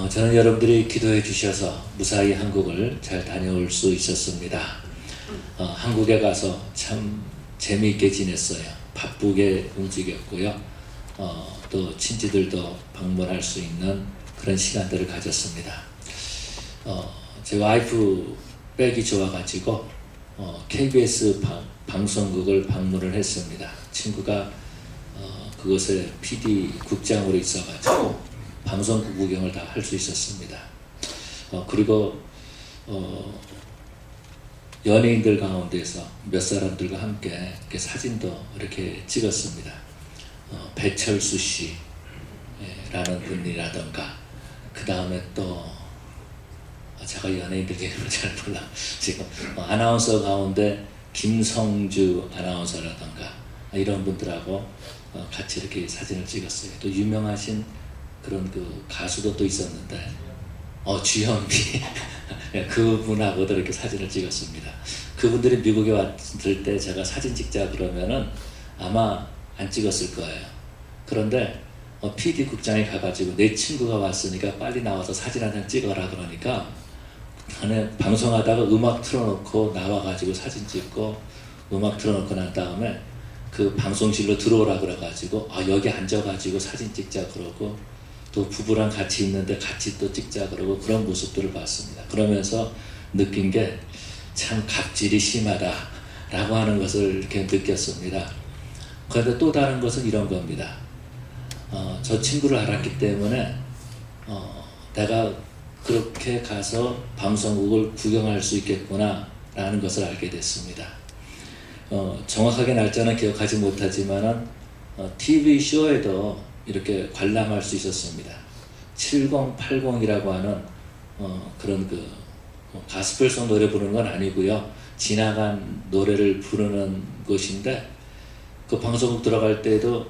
저는 여러분들이 기도해 주셔서 무사히 한국을 잘 다녀올 수 있었습니다. 한국에 가서 참 재미있게 지냈어요. 바쁘게 움직였고요. 또 친지들도 방문할 수 있는 그런 시간들을 가졌습니다. 제 와이프 백이 좋아가지고 KBS 방송국을 방문을 했습니다. 친구가 그곳에 PD 국장으로 있어가지고 방송국 구경을 다 할 수 있었습니다. 그리고 연예인들 가운데서 몇 사람들과 함께 이렇게 사진도 이렇게 찍었습니다. 배철수 씨라는 분이라던가, 그 다음에 또 제가 연예인들 이름을 잘 몰라. 지금 아나운서 가운데 김성주 아나운서라던가 이런 분들하고 같이 이렇게 사진을 찍었어요. 또 유명하신 그런 그 가수도 또 있었는데 주현미 그분하고도 이렇게 사진을 찍었습니다. 그분들이 미국에 왔을 때 제가 사진 찍자 그러면은 아마 안 찍었을 거예요. 그런데 PD 국장이 가가지고 내 친구가 왔으니까 빨리 나와서 사진 한 장 찍어라 그러니까 나는 방송하다가 음악 틀어놓고 나와가지고 사진 찍고, 음악 틀어놓고 난 다음에 그 방송실로 들어오라 그래가지고 여기 앉아가지고 사진 찍자 그러고, 또 부부랑 같이 있는데 같이 또 찍자 그러고, 그런 모습들을 봤습니다. 그러면서 느낀 게 참 갑질이 심하다 라고 하는 것을 이렇게 느꼈습니다. 그런데 또 다른 것은 이런 겁니다. 저 친구를 알았기 때문에 내가 그렇게 가서 방송국을 구경할 수 있겠구나 라는 것을 알게 됐습니다. 정확하게 날짜는 기억하지 못하지만은 TV쇼에도 이렇게 관람할 수 있었습니다. 7080이라고 하는 그런 가스펠송 노래 부르는 건 아니고요. 지나간 노래를 부르는 곳인데, 그 방송국 들어갈 때도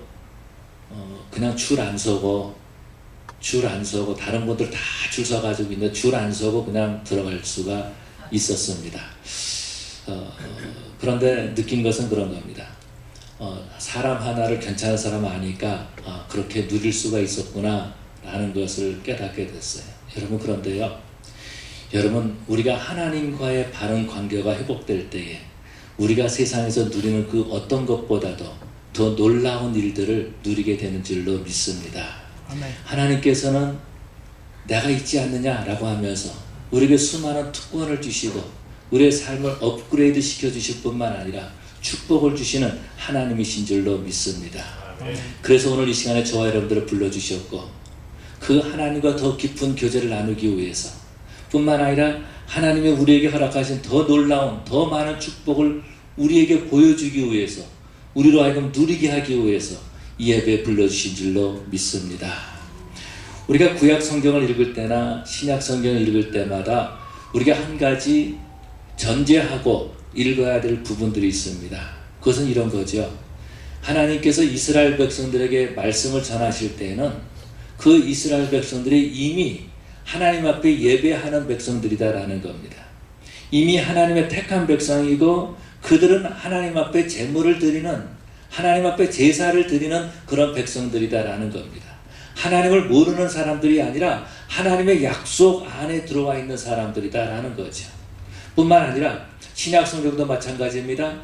그냥 줄 안 서고 다른 분들 다 줄 서가지고 있는데 줄 안 서고 그냥 들어갈 수가 있었습니다. 그런데 느낀 것은 그런 겁니다. 사람 하나를 괜찮은 사람 아니까 그렇게 누릴 수가 있었구나 라는 것을 깨닫게 됐어요. 여러분, 그런데요, 여러분, 우리가 하나님과의 바른 관계가 회복될 때에 우리가 세상에서 누리는 그 어떤 것보다도 더 놀라운 일들을 누리게 되는 줄로 믿습니다. 아멘. 하나님께서는 내가 있지 않느냐라고 하면서 우리에게 수많은 특권을 주시고 우리의 삶을 업그레이드 시켜주실 뿐만 아니라 축복을 주시는 하나님이신 줄로 믿습니다. 그래서 오늘 이 시간에 저와 여러분들을 불러주셨고, 그 하나님과 더 깊은 교제를 나누기 위해서 뿐만 아니라 하나님의 우리에게 허락하신 더 놀라운 더 많은 축복을 우리에게 보여주기 위해서, 우리로 하여금 누리게 하기 위해서 이 예배에 불러주신 줄로 믿습니다. 우리가 구약 성경을 읽을 때나 신약 성경을 읽을 때마다 우리가 한 가지 전제하고 읽어야 될 부분들이 있습니다. 그것은 이런 거죠. 하나님께서 이스라엘 백성들에게 말씀을 전하실 때에는 그 이스라엘 백성들이 이미 하나님 앞에 예배하는 백성들이다라는 겁니다. 이미 하나님의 택한 백성이고 그들은 하나님 앞에 제물을 드리는, 하나님 앞에 제사를 드리는 그런 백성들이다라는 겁니다. 하나님을 모르는 사람들이 아니라 하나님의 약속 안에 들어와 있는 사람들이다라는 거죠. 뿐만 아니라 신약 성경도 마찬가지입니다.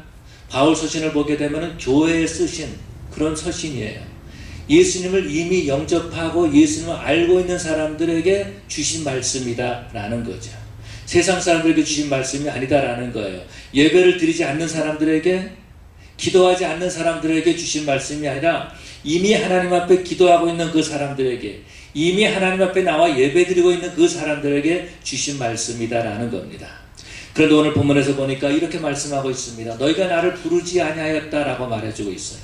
바울 서신을 보게 되면 교회에 쓰신 그런 서신이에요. 예수님을 이미 영접하고 예수님을 알고 있는 사람들에게 주신 말씀이다 라는 거죠. 세상 사람들에게 주신 말씀이 아니다라는 거예요. 예배를 드리지 않는 사람들에게, 기도하지 않는 사람들에게 주신 말씀이 아니라 이미 하나님 앞에 기도하고 있는 그 사람들에게, 이미 하나님 앞에 나와 예배 드리고 있는 그 사람들에게 주신 말씀이다라는 겁니다. 그런데 오늘 본문에서 보니까 이렇게 말씀하고 있습니다. 너희가 나를 부르지 아니하였다라고 말해주고 있어요.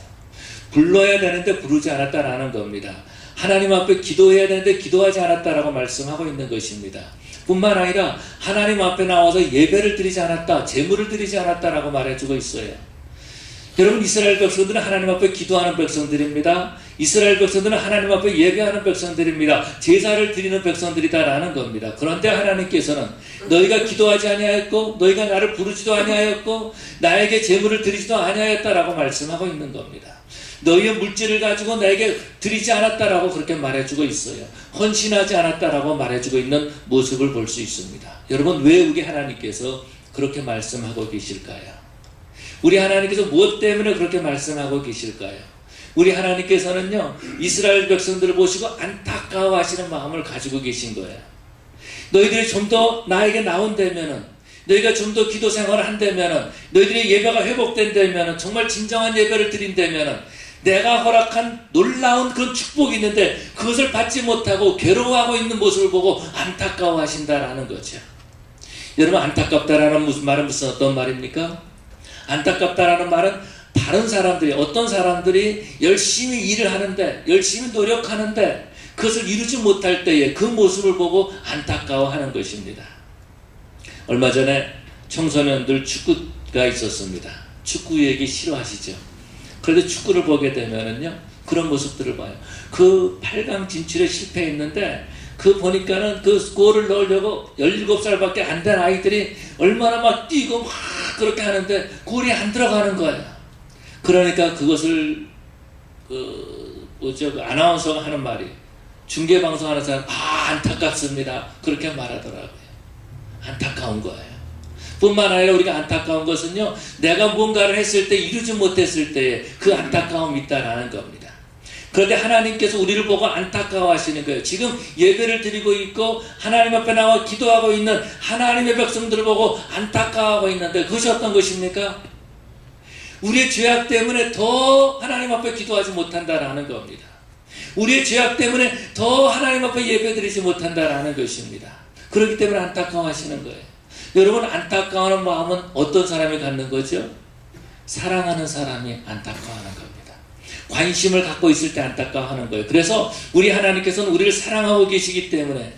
불러야 되는데 부르지 않았다라는 겁니다. 하나님 앞에 기도해야 되는데 기도하지 않았다라고 말씀하고 있는 것입니다. 뿐만 아니라 하나님 앞에 나와서 예배를 드리지 않았다, 제물을 드리지 않았다라고 말해주고 있어요. 여러분, 이스라엘 백성들은 하나님 앞에 기도하는 백성들입니다. 이스라엘 백성들은 하나님 앞에 예배하는 백성들입니다. 제사를 드리는 백성들이다라는 겁니다. 그런데 하나님께서는 너희가 기도하지 아니하였고 너희가 나를 부르지도 아니하였고 나에게 제물을 드리지도 아니하였다라고 말씀하고 있는 겁니다. 너희의 물질을 가지고 나에게 드리지 않았다라고 그렇게 말해주고 있어요. 헌신하지 않았다라고 말해주고 있는 모습을 볼 수 있습니다. 여러분, 왜 우리 하나님께서 그렇게 말씀하고 계실까요? 우리 하나님께서 무엇 때문에 그렇게 말씀하고 계실까요? 우리 하나님께서는요, 이스라엘 백성들을 보시고 안타까워하시는 마음을 가지고 계신 거예요. 너희들이 좀 더 나에게 나온다면은, 너희가 좀 더 기도 생활을 한다면은, 너희들의 예배가 회복된다면은, 정말 진정한 예배를 드린다면은, 내가 허락한 놀라운 그런 축복이 있는데 그것을 받지 못하고 괴로워하고 있는 모습을 보고 안타까워하신다라는 거죠. 여러분, 안타깝다라는 말은 어떤 말입니까? 안타깝다라는 말은 다른 사람들이, 어떤 사람들이 열심히 일을 하는데, 열심히 노력하는데 그것을 이루지 못할 때에 그 모습을 보고 안타까워하는 것입니다. 얼마 전에 청소년들 축구가 있었습니다. 축구 얘기 싫어하시죠? 그런데 축구를 보게 되면은요, 그런 모습들을 봐요. 그 8강 진출에 실패했는데, 그 보니까는 그 골을 넣으려고 17살밖에 안 된 아이들이 얼마나 막 뛰고 막 그렇게 하는데 골이 안 들어가는 거예요. 그러니까 그것을 아나운서가 하는 말이, 중계방송 하는 사람, 안타깝습니다. 그렇게 말하더라고요. 안타까운 거예요. 뿐만 아니라 우리가 안타까운 것은요, 내가 뭔가를 했을 때 이루지 못했을 때에 그 안타까움이 있다라는 겁니다. 그런데 하나님께서 우리를 보고 안타까워하시는 거예요. 지금 예배를 드리고 있고 하나님 앞에 나와 기도하고 있는 하나님의 백성들을 보고 안타까워하고 있는데, 그것이 어떤 것입니까? 우리의 죄악 때문에 더 하나님 앞에 기도하지 못한다라는 겁니다. 우리의 죄악 때문에 더 하나님 앞에 예배드리지 못한다라는 것입니다. 그렇기 때문에 안타까워하시는 거예요. 여러분, 안타까워하는 마음은 어떤 사람이 갖는 거죠? 사랑하는 사람이 안타까워하는 겁니다. 관심을 갖고 있을 때 안타까워하는 거예요. 그래서 우리 하나님께서는 우리를 사랑하고 계시기 때문에,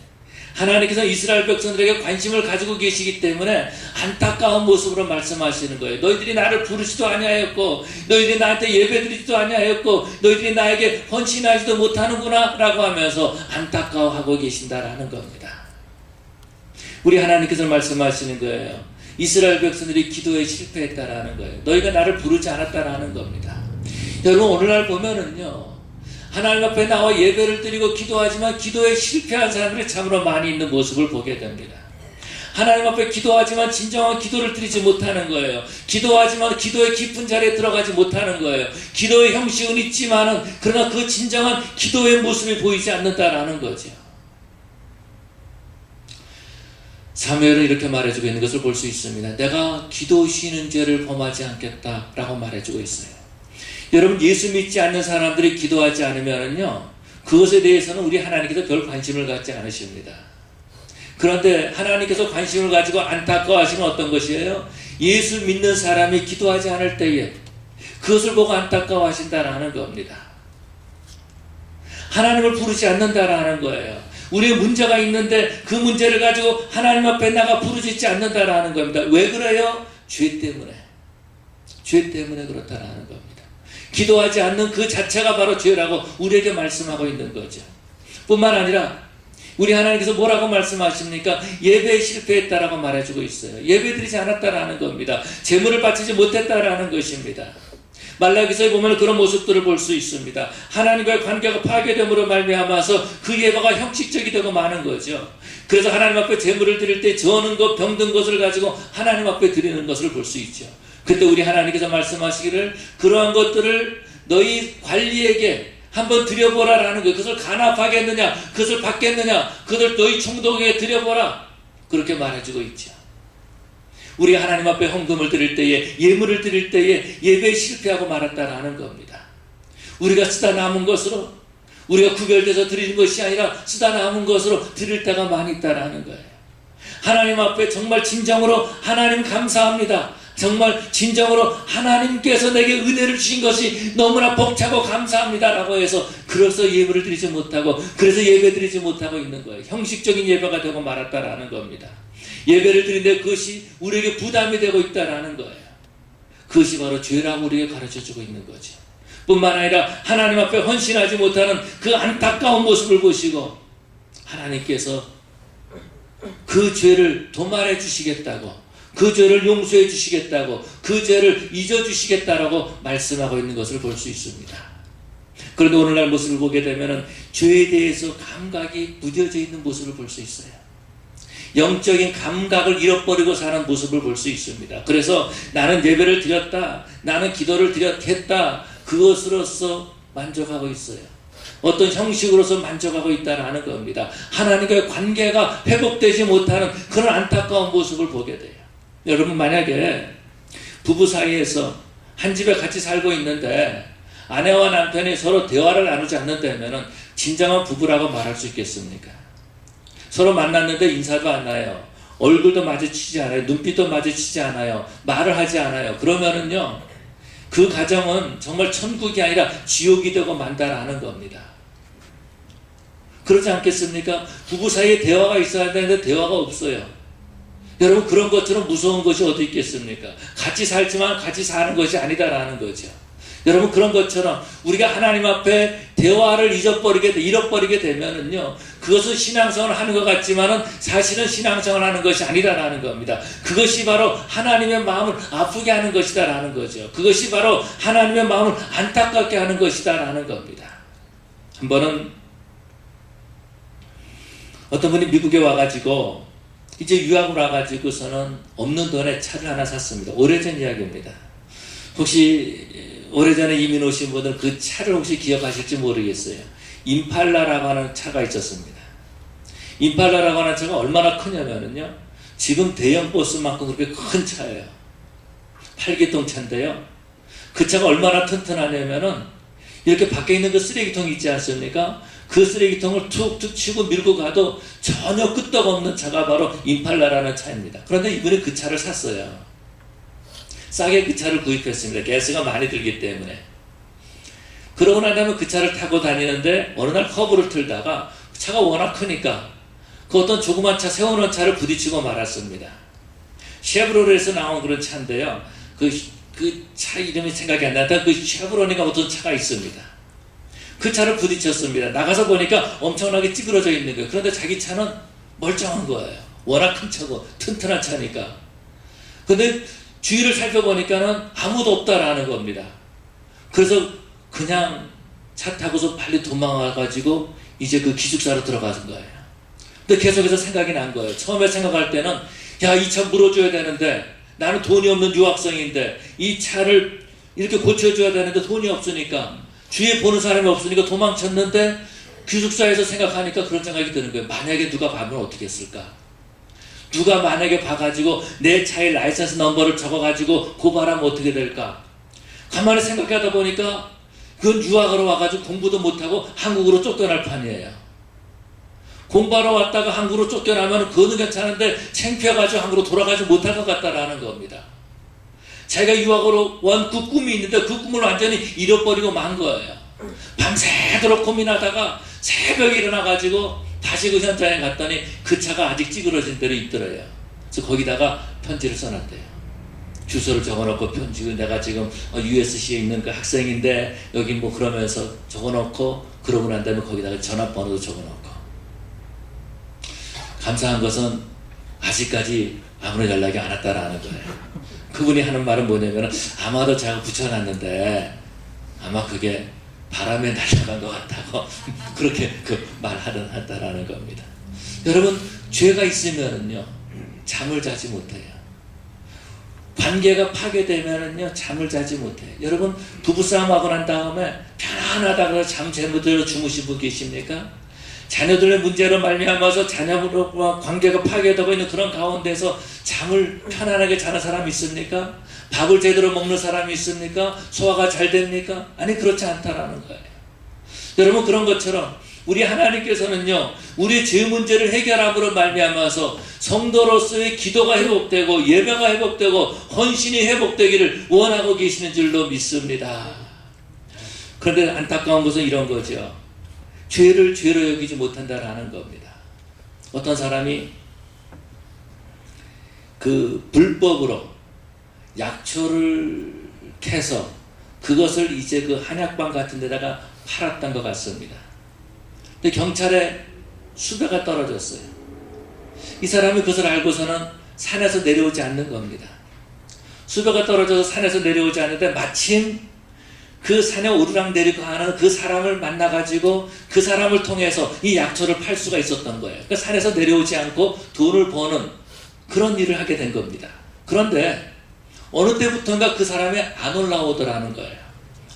하나님께서 이스라엘 백성들에게 관심을 가지고 계시기 때문에 안타까운 모습으로 말씀하시는 거예요. 너희들이 나를 부르지도 아니하였고, 너희들이 나한테 예배드리지도 아니하였고, 너희들이 나에게 헌신하지도 못하는구나 라고 하면서 안타까워하고 계신다라는 겁니다. 우리 하나님께서 말씀하시는 거예요. 이스라엘 백성들이 기도에 실패했다라는 거예요. 너희가 나를 부르지 않았다라는 겁니다. 여러분, 오늘날 보면은요, 하나님 앞에 나와 예배를 드리고 기도하지만 기도에 실패한 사람들이 참으로 많이 있는 모습을 보게 됩니다. 하나님 앞에 기도하지만 진정한 기도를 드리지 못하는 거예요. 기도하지만 기도의 깊은 자리에 들어가지 못하는 거예요. 기도의 형식은 있지만은, 그러나 그 진정한 기도의 모습이 보이지 않는다라는 거죠. 사무엘은 이렇게 말해주고 있는 것을 볼 수 있습니다. 내가 기도 쉬는 죄를 범하지 않겠다라고 말해주고 있어요. 여러분, 예수 믿지 않는 사람들이 기도하지 않으면요, 그것에 대해서는 우리 하나님께서 별 관심을 갖지 않으십니다. 그런데 하나님께서 관심을 가지고 안타까워하시는 어떤 것이에요? 예수 믿는 사람이 기도하지 않을 때에 그것을 보고 안타까워하신다라는 겁니다. 하나님을 부르지 않는다라는 거예요. 우리의 문제가 있는데 그 문제를 가지고 하나님 앞에 나가 부르짖지 않는다라는 겁니다. 왜 그래요? 죄 때문에. 죄 때문에 그렇다라는 겁니다. 기도하지 않는 그 자체가 바로 죄라고 우리에게 말씀하고 있는 거죠. 뿐만 아니라 우리 하나님께서 뭐라고 말씀하십니까? 예배에 실패했다라고 말해주고 있어요. 예배드리지 않았다라는 겁니다. 제물을 바치지 못했다라는 것입니다. 말라기서에 보면 그런 모습들을 볼 수 있습니다. 하나님과의 관계가 파괴됨으로 말미암아서 그 예배가 형식적이 되고 마는 거죠. 그래서 하나님 앞에 제물을 드릴 때 저는 것, 병든 것을 가지고 하나님 앞에 드리는 것을 볼 수 있죠. 그때 우리 하나님께서 말씀하시기를, 그러한 것들을 너희 관리에게 한번 드려보라라는 거예요. 그것을 간합하겠느냐, 그것을 받겠느냐, 그것을 너희 총독에게 드려보라, 그렇게 말해주고 있죠. 우리 하나님 앞에 헌금을 드릴 때에, 예물을 드릴 때에 예배에 실패하고 말았다라는 겁니다. 우리가 쓰다 남은 것으로, 우리가 구별돼서 드리는 것이 아니라 쓰다 남은 것으로 드릴 때가 많이 있다라는 거예요. 하나님 앞에 정말 진정으로 하나님 감사합니다, 정말 진정으로 하나님께서 내게 은혜를 주신 것이 너무나 벅차고 감사합니다라고 해서, 그래서 예배를 드리지 못하고, 그래서 예배 드리지 못하고 있는 거예요. 형식적인 예배가 되고 말았다라는 겁니다. 예배를 드리는데 그것이 우리에게 부담이 되고 있다라는 거예요. 그것이 바로 죄라고 우리에게 가르쳐주고 있는 거죠. 뿐만 아니라 하나님 앞에 헌신하지 못하는 그 안타까운 모습을 보시고 하나님께서 그 죄를 도말해 주시겠다고, 그 죄를 용서해 주시겠다고, 그 죄를 잊어주시겠다라고 말씀하고 있는 것을 볼 수 있습니다. 그런데 오늘날 모습을 보게 되면 죄에 대해서 감각이 무뎌져 있는 모습을 볼 수 있어요. 영적인 감각을 잃어버리고 사는 모습을 볼 수 있습니다. 그래서 나는 예배를 드렸다, 나는 기도를 했다, 그것으로서 만족하고 있어요. 어떤 형식으로서 만족하고 있다는 겁니다. 하나님과의 관계가 회복되지 못하는 그런 안타까운 모습을 보게 돼요. 여러분, 만약에 부부 사이에서 한 집에 같이 살고 있는데 아내와 남편이 서로 대화를 나누지 않는다면 진정한 부부라고 말할 수 있겠습니까? 서로 만났는데 인사도 안 나요. 얼굴도 마주치지 않아요. 눈빛도 마주치지 않아요. 말을 하지 않아요. 그러면은요, 그 가정은 정말 천국이 아니라 지옥이 되고 만다라는 겁니다. 그렇지 않겠습니까? 부부 사이에 대화가 있어야 되는데 대화가 없어요. 여러분, 그런 것처럼 무서운 것이 어디 있겠습니까? 같이 살지만 같이 사는 것이 아니다라는 거죠. 여러분, 그런 것처럼 우리가 하나님 앞에 대화를 잃어버리게 되면은요, 그것은 신앙생활을 하는 것 같지만은 사실은 신앙생활을 하는 것이 아니다라는 겁니다. 그것이 바로 하나님의 마음을 아프게 하는 것이다라는 거죠. 그것이 바로 하나님의 마음을 안타깝게 하는 것이다라는 겁니다. 한 번은 어떤 분이 미국에 와가지고 이제 유학을 와가지고서는 없는 돈에 차를 하나 샀습니다. 오래전 이야기입니다. 혹시 오래전에 이민 오신 분들 그 차를 혹시 기억하실지 모르겠어요. 임팔라라고 하는 차가 있었습니다. 임팔라라고 하는 차가 얼마나 크냐면요, 지금 대형 버스만큼 그렇게 큰 차예요. 8기통 차인데요, 그 차가 얼마나 튼튼하냐면은 이렇게 밖에 있는 그 쓰레기통이 있지 않습니까? 그 쓰레기통을 툭툭 치고 밀고 가도 전혀 끄떡없는 차가 바로 임팔라라는 차입니다. 그런데 이분이 그 차를 샀어요. 싸게 그 차를 구입했습니다. 가스가 많이 들기 때문에. 그러고 나면 그 차를 타고 다니는데 어느 날 커브를 틀다가 차가 워낙 크니까 그 어떤 조그만 차, 세워놓은 차를 부딪히고 말았습니다. 쉐브로레에서 나온 그런 차인데요, 그 차 이름이 생각이 안 나다. 그 쉐브로니가 어떤 차가 있습니다. 그 차를 부딪혔습니다. 나가서 보니까 엄청나게 찌그러져 있는 거예요. 그런데 자기 차는 멀쩡한 거예요. 워낙 큰 차고 튼튼한 차니까. 근데 주위를 살펴보니까는 아무도 없다라는 겁니다. 그래서 그냥 차 타고서 빨리 도망와가지고 이제 그 기숙사로 들어가는 거예요. 근데 계속해서 생각이 난 거예요. 처음에 생각할 때는, 야, 이 차 물어줘야 되는데, 나는 돈이 없는 유학생인데 이 차를 이렇게 고쳐줘야 되는데 돈이 없으니까, 주위에 보는 사람이 없으니까 도망쳤는데, 기숙사에서 생각하니까 그런 생각이 드는 거예요. 만약에 누가 봐면 어떻게 했을까? 누가 만약에 봐가지고 내 차의 라이선스 넘버를 적어가지고 고발하면 어떻게 될까? 가만히 생각하다 보니까 그건 유학으로 와가지고 공부도 못하고 한국으로 쫓겨날 판이에요. 공부하러 왔다가 한국으로 쫓겨나면 그거는 괜찮은데 창피해가지고 한국으로 돌아가지 못할 것 같다라는 겁니다. 자기가 유학으로 온 그 꿈이 있는데 그 꿈을 완전히 잃어버리고 만 거예요. 밤새도록 고민하다가 새벽에 일어나가지고 다시 그 현장에 갔더니 그 차가 아직 찌그러진 대로 있더래요. 그래서 거기다가 편지를 써놨대요. 주소를 적어놓고 편지, 내가 지금 USC에 있는 그 학생인데 여기 뭐 그러면서 적어놓고, 그러고 난 다음에 거기다가 전화번호도 적어놓고. 감사한 것은 아직까지 아무런 연락이 안 왔다라는 거예요. 그분이 하는 말은 뭐냐면, 아마도 제가 붙여놨는데 아마 그게 바람에 날아간 것 같다고 그렇게 말하다라는 겁니다. 여러분, 죄가 있으면은요, 잠을 자지 못해요. 관계가 파괴되면은요, 잠을 자지 못해요. 여러분, 부부싸움하고 난 다음에 편안하다고 잠 제대로 주무신 분 계십니까? 자녀들의 문제로 말미암아서 자녀들과 관계가 파괴되고 있는 그런 가운데서 잠을 편안하게 자는 사람이 있습니까? 밥을 제대로 먹는 사람이 있습니까? 소화가 잘 됩니까? 아니, 그렇지 않다라는 거예요. 여러분, 그런 것처럼 우리 하나님께서는요, 우리의 죄 문제를 해결함으로 말미암아서 성도로서의 기도가 회복되고 예배가 회복되고 헌신이 회복되기를 원하고 계시는 줄로 믿습니다. 그런데 안타까운 것은 이런 거죠. 죄를 죄로 여기지 못한다라는 겁니다. 어떤 사람이 그 불법으로 약초를 캐서 그것을 이제 그 한약방 같은 데다가 팔았던 것 같습니다. 근데 경찰에 수배가 떨어졌어요. 이 사람이 그것을 알고서는 산에서 내려오지 않는 겁니다. 수배가 떨어져서 산에서 내려오지 않는데 마침 그 산에 오르락내리락 하는 그 사람을 만나가지고 그 사람을 통해서 이 약초를 팔 수가 있었던 거예요. 그 산에서 내려오지 않고 돈을 버는 그런 일을 하게 된 겁니다. 그런데 어느 때부터인가 그 사람이 안 올라오더라는 거예요.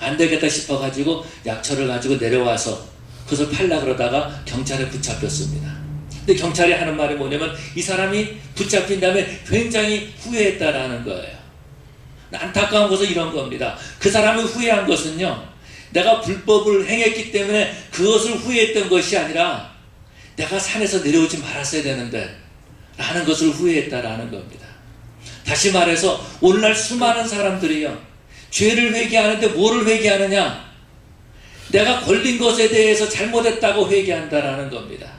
안 되겠다 싶어가지고 약초를 가지고 내려와서 그것을 팔라 그러다가 경찰에 붙잡혔습니다. 근데 경찰이 하는 말이 뭐냐면 이 사람이 붙잡힌 다음에 굉장히 후회했다라는 거예요. 안타까운 것은 이런 겁니다. 그 사람이 후회한 것은요, 내가 불법을 행했기 때문에 그것을 후회했던 것이 아니라 내가 산에서 내려오지 말았어야 되는데 라는 것을 후회했다라는 겁니다. 다시 말해서 오늘날 수많은 사람들이요, 죄를 회개하는데 뭐를 회개하느냐? 내가 걸린 것에 대해서 잘못했다고 회개한다라는 겁니다.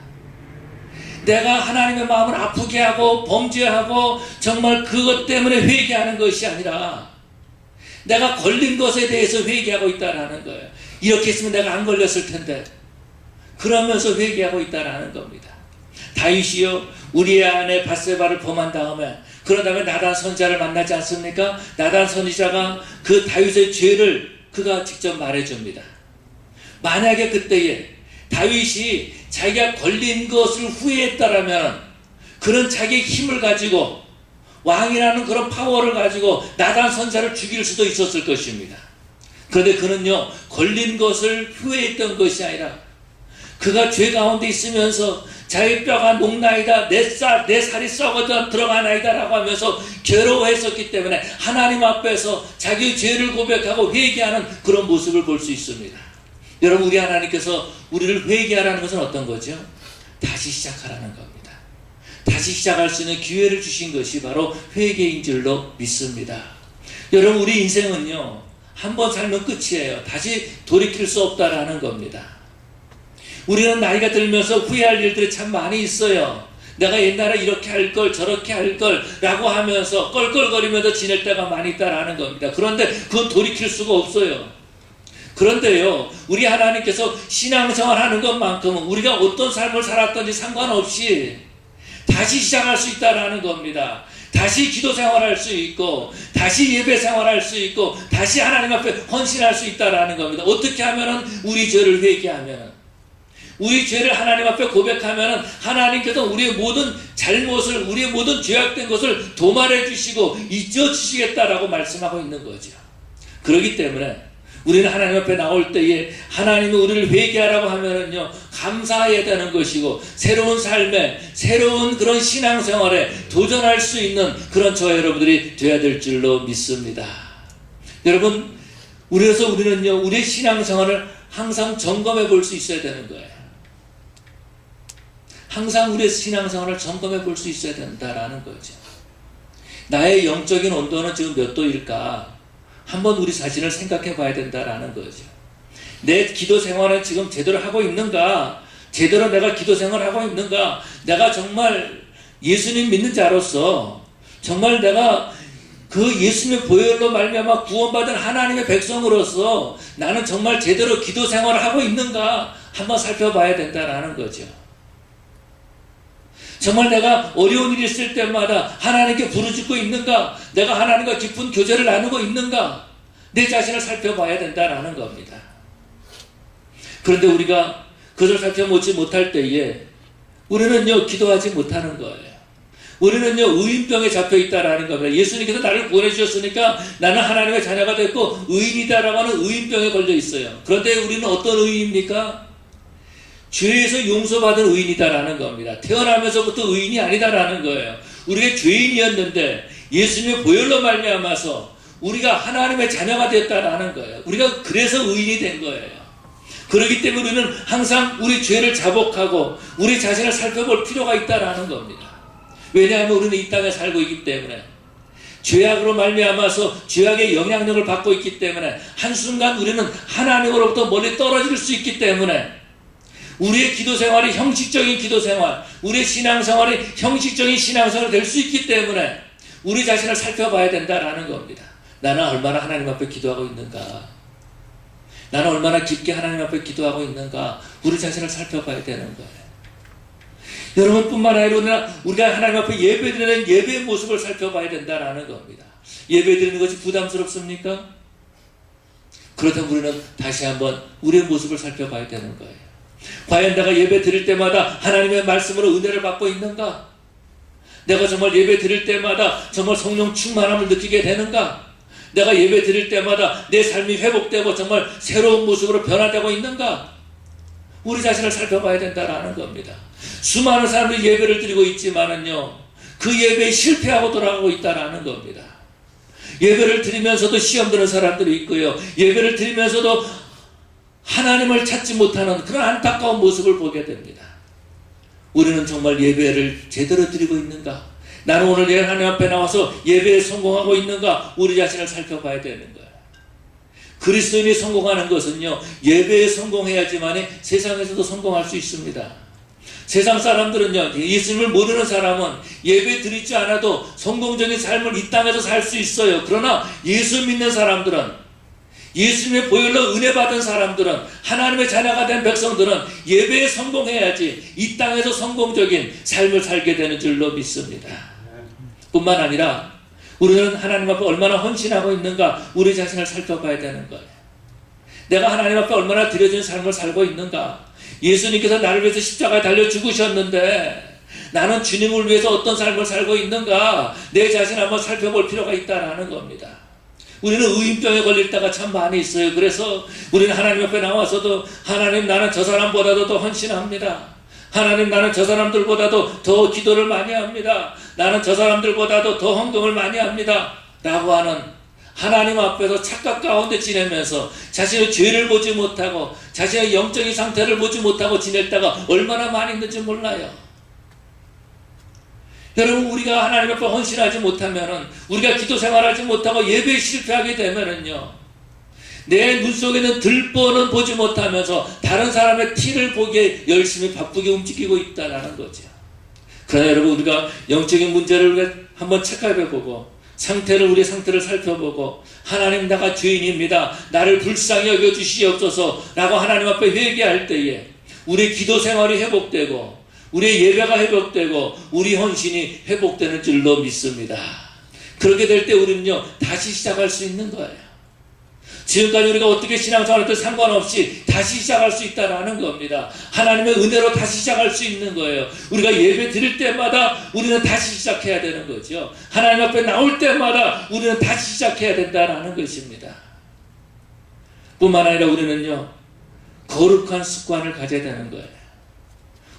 내가 하나님의 마음을 아프게 하고 범죄하고 정말 그것 때문에 회개하는 것이 아니라 내가 걸린 것에 대해서 회개하고 있다라는 거예요. 이렇게 했으면 내가 안 걸렸을 텐데 그러면서 회개하고 있다라는 겁니다. 다윗이요, 우리의 아내 밧세바를 범한 다음에 그런 다음에 나단 선지자를 만나지 않습니까? 나단 선지자가 그 다윗의 죄를 그가 직접 말해줍니다. 만약에 그때에 다윗이 자기가 걸린 것을 후회했다라면 그런 자기의 힘을 가지고 왕이라는 그런 파워를 가지고 나단 선지자를 죽일 수도 있었을 것입니다. 그런데 그는요, 걸린 것을 후회했던 것이 아니라 그가 죄 가운데 있으면서 자기 뼈가 녹나이다, 내 살이 썩어 들어가나이다 라고 하면서 괴로워했었기 때문에 하나님 앞에서 자기의 죄를 고백하고 회개하는 그런 모습을 볼 수 있습니다. 여러분, 우리 하나님께서 우리를 회개하라는 것은 어떤 거죠? 다시 시작하라는 겁니다. 다시 시작할 수 있는 기회를 주신 것이 바로 회개인 줄로 믿습니다. 여러분, 우리 인생은요, 한 번 살면 끝이에요. 다시 돌이킬 수 없다라는 겁니다. 우리는 나이가 들면서 후회할 일들이 참 많이 있어요. 내가 옛날에 이렇게 할 걸 저렇게 할 걸 라고 하면서 껄껄거리면서 지낼 때가 많이 있다라는 겁니다. 그런데 그건 돌이킬 수가 없어요. 그런데요, 우리 하나님께서 신앙생활 하는 것만큼은 우리가 어떤 삶을 살았든지 상관없이 다시 시작할 수 있다라는 겁니다. 다시 기도 생활할 수 있고 다시 예배 생활할 수 있고 다시 하나님 앞에 헌신할 수 있다라는 겁니다. 어떻게 하면은 우리 죄를 회개하면은, 우리 죄를 하나님 앞에 고백하면은 하나님께서 우리의 모든 잘못을, 우리의 모든 죄악된 것을 도말해 주시고 잊어 주시겠다라고 말씀하고 있는 거죠. 그렇기 때문에 우리는 하나님 앞에 나올 때에 하나님이 우리를 회개하라고 하면은요, 감사해야 되는 것이고 새로운 삶에, 새로운 그런 신앙생활에 도전할 수 있는 그런 저와 여러분들이 되어야 될 줄로 믿습니다. 여러분, 그래서 우리는요, 우리의 신앙생활을 항상 점검해 볼 수 있어야 되는 거예요. 항상 우리의 신앙생활을 점검해 볼 수 있어야 된다라는 거죠. 나의 영적인 온도는 지금 몇 도일까? 한번 우리 자신을 생각해 봐야 된다라는 거죠. 내 기도 생활은 지금 제대로 하고 있는가? 제대로 내가 기도 생활을 하고 있는가? 내가 정말 예수님 믿는 자로서 정말 내가 그 예수님의 보혈로 말미암아 구원받은 하나님의 백성으로서 나는 정말 제대로 기도 생활을 하고 있는가? 한번 살펴봐야 된다라는 거죠. 정말 내가 어려운 일이 있을 때마다 하나님께 부르짖고 있는가? 내가 하나님과 깊은 교제를 나누고 있는가? 내 자신을 살펴봐야 된다라는 겁니다. 그런데 우리가 그것을 살펴보지 못할 때에 우리는요, 기도하지 못하는 거예요. 우리는요, 의인병에 잡혀있다라는 겁니다. 예수님께서 나를 구원해주셨으니까 나는 하나님의 자녀가 됐고 의인이다라고 하는 의인병에 걸려 있어요. 그런데 우리는 어떤 의인입니까? 죄에서 용서받은 의인이다라는 겁니다. 태어나면서부터 의인이 아니다라는 거예요. 우리가 죄인이었는데 예수님의 보혈로 말미암아서 우리가 하나님의 자녀가 됐다라는 거예요. 우리가 그래서 의인이 된 거예요. 그렇기 때문에 우리는 항상 우리 죄를 자복하고 우리 자신을 살펴볼 필요가 있다라는 겁니다. 왜냐하면 우리는 이 땅에 살고 있기 때문에, 죄악으로 말미암아서 죄악의 영향력을 받고 있기 때문에 한순간 우리는 하나님으로부터 멀리 떨어질 수 있기 때문에 우리의 기도 생활이 형식적인 기도 생활, 우리의 신앙 생활이 형식적인 신앙 생활이 될 수 있기 때문에 우리 자신을 살펴봐야 된다라는 겁니다. 나는 얼마나 하나님 앞에 기도하고 있는가? 나는 얼마나 깊게 하나님 앞에 기도하고 있는가? 우리 자신을 살펴봐야 되는 거예요. 여러분뿐만 아니라 우리가 하나님 앞에 예배드리는 예배의 모습을 살펴봐야 된다라는 겁니다. 예배드리는 것이 부담스럽습니까? 그렇다면 우리는 다시 한번 우리의 모습을 살펴봐야 되는 거예요. 과연 내가 예배 드릴 때마다 하나님의 말씀으로 은혜를 받고 있는가? 내가 정말 예배 드릴 때마다 정말 성령 충만함을 느끼게 되는가? 내가 예배 드릴 때마다 내 삶이 회복되고 정말 새로운 모습으로 변화되고 있는가? 우리 자신을 살펴봐야 된다는 겁니다. 수많은 사람들이 예배를 드리고 있지만은요, 그 예배에 실패하고 돌아가고 있다는 겁니다. 예배를 드리면서도 시험 드는 사람들이 있고요, 예배를 드리면서도 하나님을 찾지 못하는 그런 안타까운 모습을 보게 됩니다. 우리는 정말 예배를 제대로 드리고 있는가? 나는 오늘 하나님 앞에 나와서 예배에 성공하고 있는가? 우리 자신을 살펴봐야 되는 거예요. 그리스도인이 성공하는 것은요, 예배에 성공해야지만 세상에서도 성공할 수 있습니다. 세상 사람들은요, 예수님을 모르는 사람은 예배 드리지 않아도 성공적인 삶을 이 땅에서 살 수 있어요. 그러나 예수 믿는 사람들은, 예수님의 보혈로 은혜 받은 사람들은, 하나님의 자녀가 된 백성들은 예배에 성공해야지 이 땅에서 성공적인 삶을 살게 되는 줄로 믿습니다. 뿐만 아니라 우리는 하나님 앞에 얼마나 헌신하고 있는가, 우리 자신을 살펴봐야 되는 거예요. 내가 하나님 앞에 얼마나 드려진 삶을 살고 있는가. 예수님께서 나를 위해서 십자가에 달려 죽으셨는데 나는 주님을 위해서 어떤 삶을 살고 있는가, 내 자신을 한번 살펴볼 필요가 있다는 겁니다. 우리는 의인병에 걸릴 때가 참 많이 있어요. 그래서 우리는 하나님 앞에 나와서도, 하나님, 나는 저 사람보다도 더 헌신합니다. 하나님, 나는 저 사람들보다도 더 기도를 많이 합니다. 나는 저 사람들보다도 더 헌금을 많이 합니다. 라고 하는, 하나님 앞에서 착각 가운데 지내면서 자신의 죄를 보지 못하고 자신의 영적인 상태를 보지 못하고 지낼 때가 얼마나 많이 있는지 몰라요. 여러분, 우리가 하나님 앞에 헌신하지 못하면은, 우리가 기도 생활하지 못하고 예배에 실패하게 되면은요, 내 눈 속에는 들보는 보지 못하면서 다른 사람의 티를 보기에 열심히 바쁘게 움직이고 있다는 거죠. 그러나 여러분, 우리가 영적인 문제를 한번 체크해보고 우리의 상태를 살펴보고, 하나님, 내가 죄인입니다. 나를 불쌍히 여겨주시옵소서 라고 하나님 앞에 회개할 때에 우리의 기도 생활이 회복되고 우리의 예배가 회복되고 우리 헌신이 회복되는 줄로 믿습니다. 그렇게 될 때 우리는요, 다시 시작할 수 있는 거예요. 지금까지 우리가 어떻게 신앙생활할 때 상관없이 다시 시작할 수 있다는 겁니다. 하나님의 은혜로 다시 시작할 수 있는 거예요. 우리가 예배 드릴 때마다 우리는 다시 시작해야 되는 거죠. 하나님 앞에 나올 때마다 우리는 다시 시작해야 된다는 것입니다. 뿐만 아니라 우리는요, 거룩한 습관을 가져야 되는 거예요.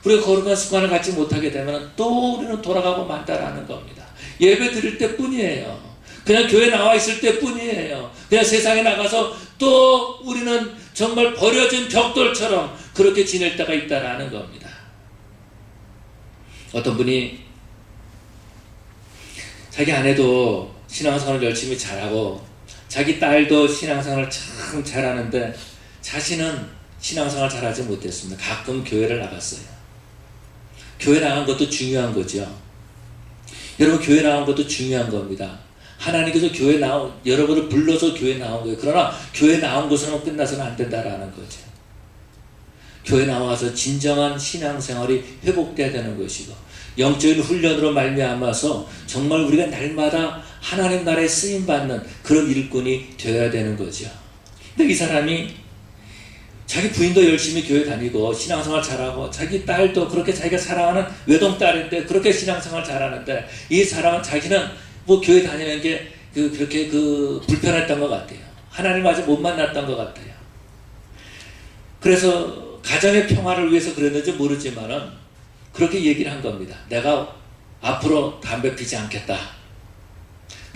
우리가 거룩한 습관을 갖지 못하게 되면 또 우리는 돌아가고 만다라는 겁니다. 예배 드릴 때뿐이에요. 그냥 교회 나와 있을 때뿐이에요. 그냥 세상에 나가서 또 우리는 정말 버려진 벽돌처럼 그렇게 지낼 때가 있다라는 겁니다. 어떤 분이 자기 아내도 신앙생활을 열심히 잘하고 자기 딸도 신앙생활을 참 잘하는데 자신은 신앙생활을 잘하지 못했습니다. 가끔 교회를 나갔어요. 교회 나간 것도 중요한 거죠. 여러분, 교회 나간 것도 중요한 겁니다. 하나님께서 여러분을 불러서 교회 나온 거예요. 그러나 교회 나온 것으로는 끝나서는 안 된다라는 거죠. 교회 나와서 진정한 신앙생활이 회복돼야 되는 것이고, 영적인 훈련으로 말미암아서 정말 우리가 날마다 하나님 나라에 쓰임받는 그런 일꾼이 되어야 되는 거죠. 근데 이 사람이 자기 부인도 열심히 교회 다니고 신앙생활 잘하고 자기 딸도 그렇게 자기가 사랑하는 외동딸인데 그렇게 신앙생활 잘하는데, 이 사람은 자기는 교회 다니는 게 그렇게 불편했던 것 같아요. 하나님 아직 못 만났던 것 같아요. 그래서 가정의 평화를 위해서 그랬는지 모르지만은 그렇게 얘기를 한 겁니다. 내가 앞으로 담배 피지 않겠다.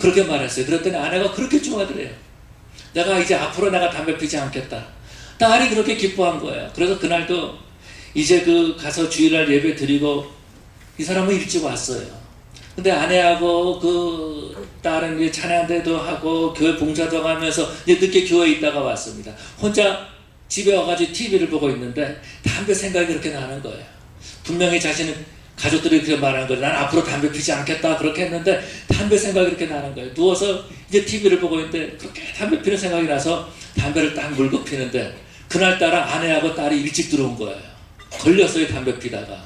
그렇게 말했어요. 그랬더니 아내가 그렇게 좋아하더래요. 내가 이제 앞으로 내가 담배 피지 않겠다. 딸이 그렇게 기뻐한 거예요. 그래서 그날도 이제 가서 주일날 예배 드리고 이 사람은 일찍 왔어요. 근데 아내하고 딸은 이제 찬양대도 하고 교회 봉사도 하면서 이제 늦게 교회에 있다가 왔습니다. 혼자 집에 와가지고 TV를 보고 있는데 담배 생각이 그렇게 나는 거예요. 분명히 자신은 가족들이 그렇게 말하는 거예요. 난 앞으로 담배 피지 않겠다 그렇게 했는데 담배 생각이 그렇게 나는 거예요. 누워서 이제 TV를 보고 있는데 그렇게 담배 피는 생각이 나서 담배를 딱 물고 피는데, 그날따라 아내하고 딸이 일찍 들어온 거예요. 걸렸어요, 담배 피다가.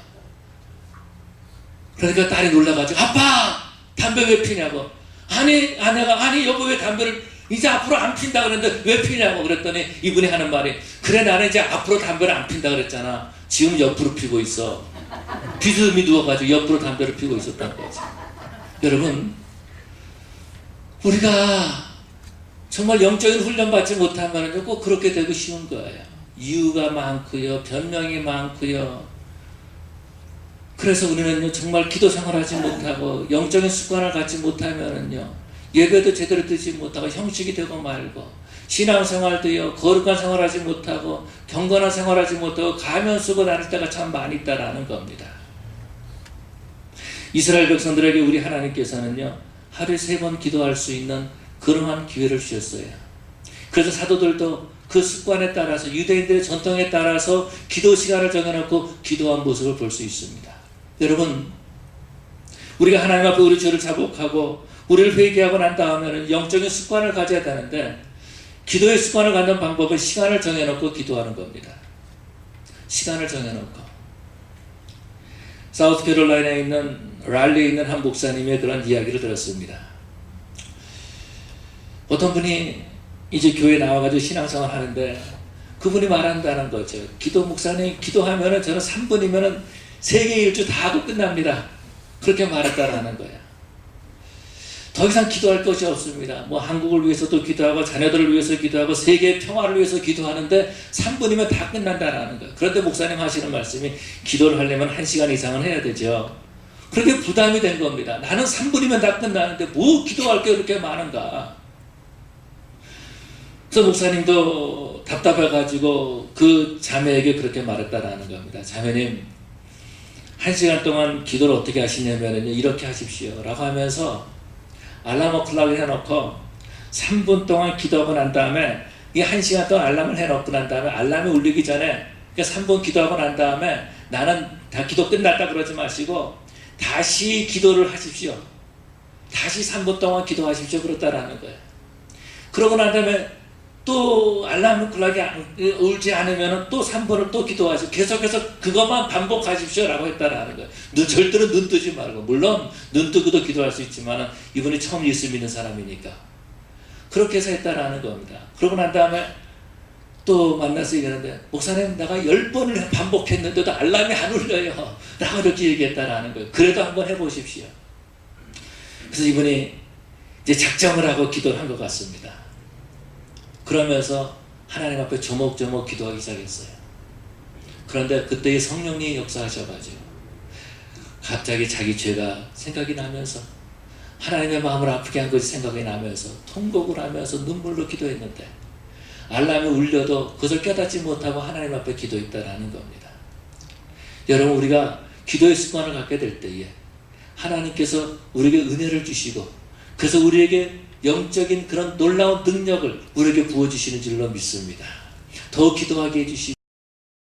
그러니까 딸이 놀라가지고, 아빠! 담배 왜 피냐고. 아니, 아내가, 아니, 여보 왜 담배를 이제 앞으로 안 핀다 그랬는데 왜 피냐고 그랬더니 이분이 하는 말이, 그래 나는 이제 앞으로 담배를 안 핀다 그랬잖아. 지금 옆으로 피고 있어. 비스듬히 누워가지고 옆으로 담배를 피고 있었다는 거지. 여러분, 우리가 정말 영적인 훈련 받지 못하면 꼭 그렇게 되고 쉬운 거예요. 이유가 많고요, 변명이 많고요. 그래서 우리는 정말 기도 생활하지 못하고 영적인 습관을 갖지 못하면은요, 예배도 제대로 드리지 못하고 형식이 되고 말고, 신앙생활도요 거룩한 생활하지 못하고 경건한 생활하지 못하고 가면 쓰고 다닐 때가 참 많이 있다라는 겁니다. 이스라엘 백성들에게 우리 하나님께서는요 하루에 3번 기도할 수 있는 그러한 기회를 주셨어요. 그래서 사도들도 그 습관에 따라서, 유대인들의 전통에 따라서 기도 시간을 정해놓고 기도한 모습을 볼 수 있습니다. 여러분, 우리가 하나님 앞에 우리 죄를 자복하고 우리를 회개하고 난 다음에는 영적인 습관을 가져야 되는데, 기도의 습관을 갖는 방법은 시간을 정해놓고 기도하는 겁니다. 시간을 정해놓고. 사우스캐롤라이나에 있는 랄리에 있는 한 목사님의 그런 이야기를 들었습니다. 어떤 분이 이제 교회에 나와가지고 신앙생활 하는데, 그분이 말한다는 거죠. 목사님 기도하면은 저는 3분이면은 세계 일주 다 하고 끝납니다. 그렇게 말했다라는 거예요. 더 이상 기도할 것이 없습니다. 뭐 한국을 위해서도 기도하고 자녀들을 위해서 기도하고 세계의 평화를 위해서 기도하는데 3분이면 다 끝난다라는 거예요. 그런데 목사님 하시는 말씀이, 기도를 하려면 1시간 이상은 해야 되죠. 그렇게 부담이 된 겁니다. 나는 3분이면 다 끝나는데 뭐 기도할 게 그렇게 많은가. 그래서 목사님도 답답해가지고 그 자매에게 그렇게 말했다라는 겁니다. 자매님, 1시간 동안 기도를 어떻게 하시냐면 이렇게 하십시오 라고 하면서 알람 클락을 해놓고 3분 동안 기도하고 난 다음에, 이 1시간 동안 알람을 해놓고 난 다음에 알람이 울리기 전에 3분 기도하고 난 다음에 나는 다 기도 끝났다 그러지 마시고 다시 기도를 하십시오. 다시 3분 동안 기도하십시오. 그렇다라는 거예요. 그러고 난 다음에 또 알람 클락이 울지 않으면 또 3분을 또 기도하시고 계속해서 그것만 반복하십시오 라고 했다라는 거예요. 절대로 눈 뜨지 말고, 물론 눈 뜨고도 기도할 수 있지만 이분이 처음 예수 믿는 사람이니까 그렇게 해서 했다라는 겁니다. 그러고 난 다음에 또 만나서 얘기하는데, 목사님 내가 10번을 반복했는데도 알람이 안 울려요 라고 이렇게 얘기했다라는 거예요. 그래도 한번 해보십시오. 그래서 이분이 이제 작정을 하고 기도를 한 것 같습니다. 그러면서 하나님 앞에 조목조목 기도하기 시작했어요. 그런데 그때의 성령님이 역사하셔가지고 갑자기 자기 죄가 생각이 나면서, 하나님의 마음을 아프게 한 것이 생각이 나면서 통곡을 하면서 눈물로 기도했는데, 알람이 울려도 그것을 깨닫지 못하고 하나님 앞에 기도했다라는 겁니다. 여러분, 우리가 기도의 습관을 갖게 될 때에 하나님께서 우리에게 은혜를 주시고, 그래서 우리에게 영적인 그런 놀라운 능력을 우리에게 부어주시는 줄로 믿습니다. 더 기도하게 해주시고